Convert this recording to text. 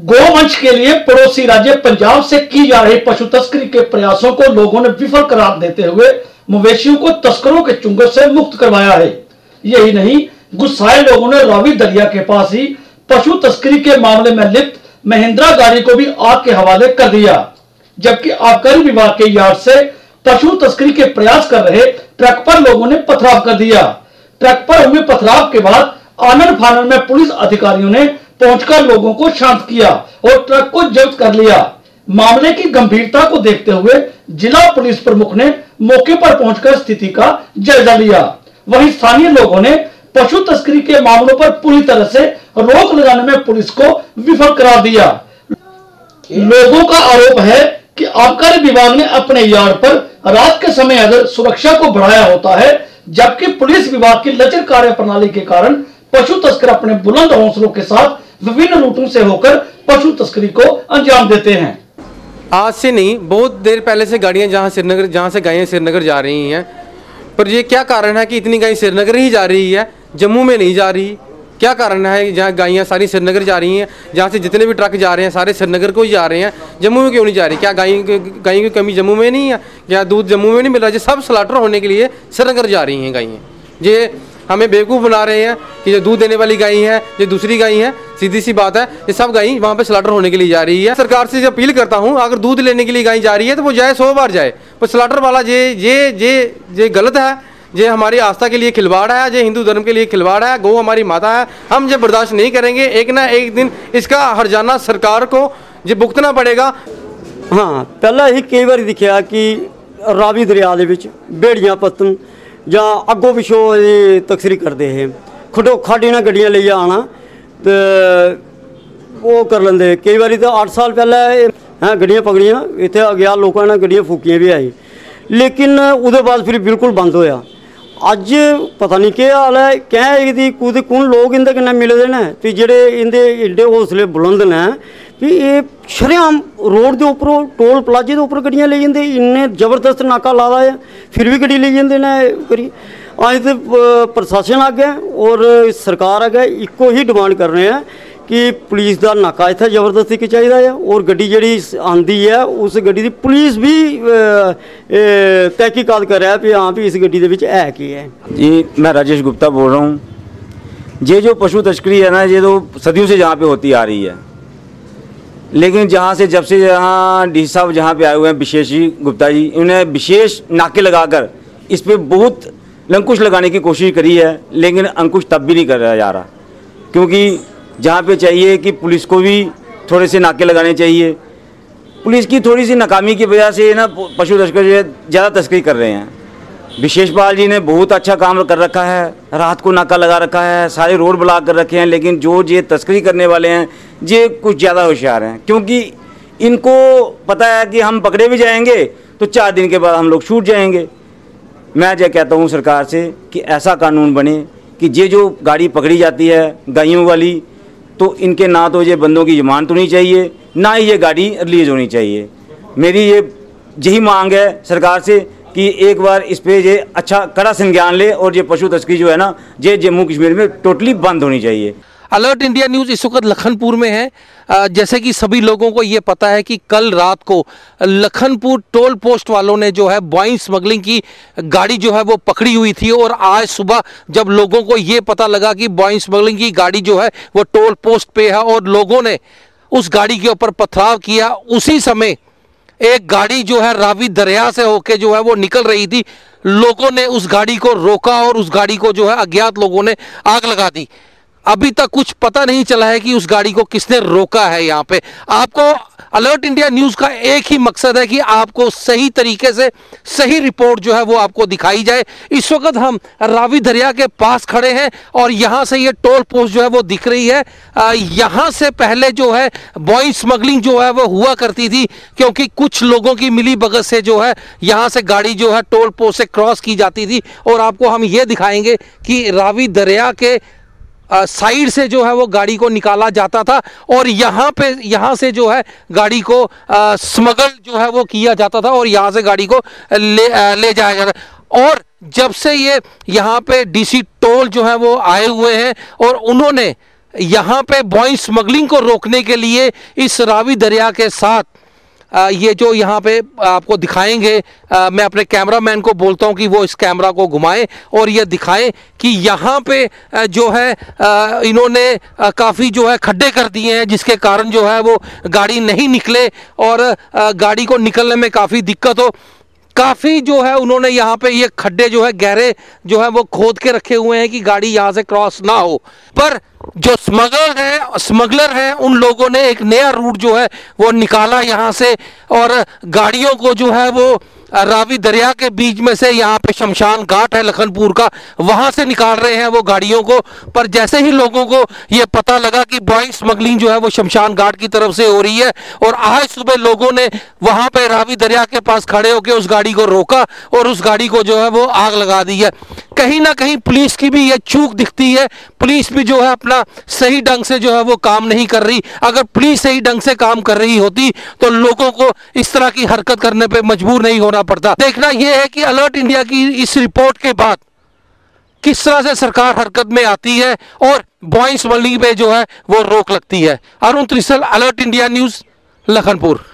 गोवंश के लिए पड़ोसी राज्य पंजाब से की जा रही पशु तस्करी के प्रयासों को लोगों ने विफल करार देते हुए मवेशियों को तस्करों के चुंगल से मुक्त करवाया है। यही नहीं, गुस्साए लोगों ने रावी दरिया के पास ही पशु तस्करी के मामले में लिप्त महिंद्रा गाड़ी को भी आग के हवाले कर दिया, जबकि आबकारी विभाग के यार्ड से पशु तस्करी के प्रयास कर रहे ट्रक पर लोगों ने पथराव कर दिया। ट्रक पर हुए पथराव के बाद आनन फानन में पुलिस अधिकारियों ने पहुंचकर लोगों को शांत किया और ट्रक को जब्त कर लिया। मामले की गंभीरता को देखते हुए जिला पुलिस प्रमुख ने मौके पर पहुंचकर स्थिति का जायजा लिया। वहीं स्थानीय लोगों ने पशु तस्करी के मामलों पर पूरी तरह से रोक लगाने में पुलिस को विफल करार दिया। लोगों का आरोप है कि आबकारी विभाग ने अपने यार्ड पर रात के समय अगर सुरक्षा को बढ़ाया होता है, जबकि पुलिस विभाग की लचर कार्य प्रणाली के कारण पशु तस्कर अपने बुलंद हौसलों के साथ विभिन्न रूटों से होकर पशु तस्करी को अंजाम देते हैं। आज से नहीं, बहुत देर पहले से गाड़ियां जहां से गायें श्रीनगर जा रही हैं, पर ये क्या कारण है कि इतनी गायें श्रीनगर ही जा रही है, जम्मू में नहीं जा रही? क्या कारण है जहाँ गायें सारी श्रीनगर जा रही हैं, जहाँ से जितने भी ट्रक जा रहे हैं सारे श्रीनगर को ही जा रहे हैं, जम्मू में क्यों नहीं जा रही? क्या गायों की कमी जम्मू में नहीं है? क्या दूध जम्मू में नहीं मिल रहा? ये सब स्लाटर होने के लिए श्रीनगर जा रही हैं गायें। ये हमें बेवकूफ़ बना रहे हैं कि जो दूध देने वाली गाय है, जो दूसरी गाय है, सीधी सी बात है, ये सब गाय वहाँ पे स्लाटर होने के लिए जा रही है। सरकार से अपील करता हूँ, अगर दूध लेने के लिए गाय जा रही है तो वो जाए 100 बार जाए, पर स्लाटर वाला ये गलत है, ये हमारी आस्था के लिए खिलवाड़ है, ये हिंदू धर्म के लिए खिलवाड़ है। गौ हमारी माता है, हम ये बर्दाश्त नहीं करेंगे। एक ना एक दिन इसका हर्जाना सरकार को ये भुगतना पड़ेगा। हाँ, पहला ही कई बार दिखा कि रावी दरिया के बेड़ियां पत्तन ਜਾਂ ਅੱਗੋਂ ਪਿਛੋਂ ਇਹ ਤਕਸਰੀ ਕਰਦੇ ਹੈ, ਖੱਡੋ ਖਾਡੀ ਨਾਲ ਗੱਡੀਆਂ ਲਈ ਆਣਾ ਤੇ ਉਹ ਕਰ ਲੈਂਦੇ। ਕਈ ਵਾਰੀ ਤਾਂ 8 ਸਾਲ ਪਹਿਲਾਂ ਹਾਂ ਗੱਡੀਆਂ ਪਕੜੀਆਂ, ਇੱਥੇ ਅਗਿਆਤ ਲੋਕਾਂ ਨੇ ਗੱਡੀਆਂ ਫੂਕੀਆਂ ਵੀ ਆਈ, ਲੇਕਿਨ ਉਹਦੇ ਬਾਅਦ ਫਿਰ ਬਿਲਕੁਲ ਬੰਦ ਹੋਇਆ। ਅੱਜ ਪਤਾ ਨਹੀਂ ਕੀ ਹਾਲ ਹੈ, ਕਹਿ ਦੀ ਕੁਝ ਕੌਣ ਲੋਕ ਇਹਦੇ ਕਿੰਨੇ ਮਿਲਦੇ ਨੇ ਤੇ ਜਿਹੜੇ ਇਹਦੇ ਏਡੇ ਹੌਸਲੇ ਬੁਲੰਦ ਨੇ भी ये शरेआम रोड के उपरों टोल प्लाजे के उपर गड्डियां ले जाते, इन्ने जबरदस्त नाका ला है, फिर भी गड्डी ले जाते ने करी। अज तो प्रशासन आ गया और सरकार आ गया, इको ही डिमांड कर रहे हैं कि पुलिस का नाका इतना जबरदस्ती की चाहिए है और गड्डी जी आती है उस गड्डी की पुलिस भी तहकीकात कर रहा है भी हाँ भी इस गड्डी के है की है। जी मैं राजेश गुप्ता बोल रहा हूँ। ये जो पशु तस्करी है ना, ये तो सदियों से यहाँ पे होती आ रही है, लेकिन जहाँ से जब से यहाँ डी साहब जहाँ पे आए हुए हैं विशेष जी गुप्ता जी, उन्हें विशेष नाके लगाकर इस पे बहुत अंकुश लगाने की कोशिश करी है, लेकिन अंकुश तब भी नहीं कर रहा जा रहा, क्योंकि जहाँ पे चाहिए कि पुलिस को भी थोड़े से नाके लगाने चाहिए। पुलिस की थोड़ी सी नाकामी की वजह से ना पशु तस्कर जो है ज़्यादा तस्करी कर रहे हैं। विशेष पाल जी ने बहुत अच्छा काम कर रखा है, रात को नाका लगा रखा है, सारे रोड ब्लॉक कर रखे हैं, लेकिन जो ये तस्करी करने वाले हैं ये कुछ ज़्यादा होशियार हैं, क्योंकि इनको पता है कि हम पकड़े भी जाएंगे तो 4 दिन के बाद हम लोग छूट जाएंगे। मैं ये कहता हूँ सरकार से कि ऐसा कानून बने कि ये जो गाड़ी पकड़ी जाती है गायों वाली, तो इनके ना तो ये बंदों की जमानत होनी चाहिए, ना ही ये गाड़ी रिलीज़ होनी चाहिए। मेरी यही मांग है सरकार से कि एक बार इस पे ये अच्छा कड़ा संज्ञान ले और ये पशु तस्करी जो है ना, ये जम्मू कश्मीर में टोटली बंद होनी चाहिए। अलर्ट इंडिया न्यूज़ इस वक्त लखनपुर में है। जैसे कि सभी लोगों को ये पता है कि कल रात को लखनपुर टोल पोस्ट वालों ने जो है बॉइंग स्मगलिंग की गाड़ी जो है वो पकड़ी हुई थी, और आज सुबह जब लोगों को ये पता लगा कि बॉइंग स्मगलिंग की गाड़ी जो है वो टोल पोस्ट पे है और लोगों ने उस गाड़ी के ऊपर पथराव किया, उसी समय एक गाड़ी जो है रावी दरिया से होके जो है वो निकल रही थी। लोगों ने उस गाड़ी को रोका और उस गाड़ी को जो है अज्ञात लोगों ने आग लगा दी। अभी तक कुछ पता नहीं चला है कि उस गाड़ी को किसने रोका है। यहाँ पे आपको अलर्ट इंडिया न्यूज़ का एक ही मकसद है कि आपको सही तरीके से सही रिपोर्ट जो है वो आपको दिखाई जाए। इस वक्त हम रावी दरिया के पास खड़े हैं और यहाँ से ये टोल पोस्ट जो है वो दिख रही है। यहाँ से पहले जो है बॉइंग स्मगलिंग जो है वो हुआ करती थी, क्योंकि कुछ लोगों की मिली भगत से जो है यहाँ से गाड़ी जो है टोल पोस्ट से क्रॉस की जाती थी। और आपको हम ये दिखाएंगे कि रावी दरिया के साइड से जो है वो गाड़ी को निकाला जाता था और यहाँ से जो है गाड़ी को स्मगल जो है वो किया जाता था और यहाँ से गाड़ी को ले जाया जाता। और जब से ये यहाँ पे डीसी टोल जो है वो आए हुए हैं और उन्होंने यहाँ पे बॉइंग स्मगलिंग को रोकने के लिए इस रावी दरिया के साथ ये जो यहाँ पे आपको दिखाएंगे, मैं अपने कैमरामैन को बोलता हूँ कि वो इस कैमरा को घुमाएं और ये दिखाएं कि यहाँ पे जो है इन्होंने काफ़ी जो है खड्डे कर दिए हैं, जिसके कारण जो है वो गाड़ी नहीं निकले और गाड़ी को निकलने में काफ़ी दिक्कत हो। काफ़ी जो है उन्होंने यहाँ पे ये खड्डे जो है गहरे जो है वो खोद के रखे हुए हैं कि गाड़ी यहाँ से क्रॉस ना हो। पर जो स्मगलर हैं उन लोगों ने एक नया रूट जो है वो निकाला यहाँ से और गाड़ियों को जो है वो रावी दरिया के बीच में से, यहाँ पे शमशान घाट है लखनपुर का, वहाँ से निकाल रहे हैं वो गाड़ियों को। पर जैसे ही लोगों को ये पता लगा कि बॉइंग स्मगलिंग जो है वो शमशान घाट की तरफ से हो रही है, और आज सुबह लोगों ने वहाँ पे रावी दरिया के पास खड़े होकर उस गाड़ी को रोका और उस गाड़ी को जो है वो आग लगा दी है। कहीं ना कहीं पुलिस की भी ये चूक दिखती है, पुलिस भी जो है अपना सही ढंग से जो है वो काम नहीं कर रही। अगर पुलिस सही ढंग से काम कर रही होती तो लोगों को इस तरह की हरकत करने पे मजबूर नहीं होना पड़ता। देखना यह है कि अलर्ट इंडिया की इस रिपोर्ट के बाद किस तरह से सरकार हरकत में आती है और बॉइंग स्मगलिंग पे जो है वो रोक लगती है। Arun Trisal, alert India news, Lakhanpur.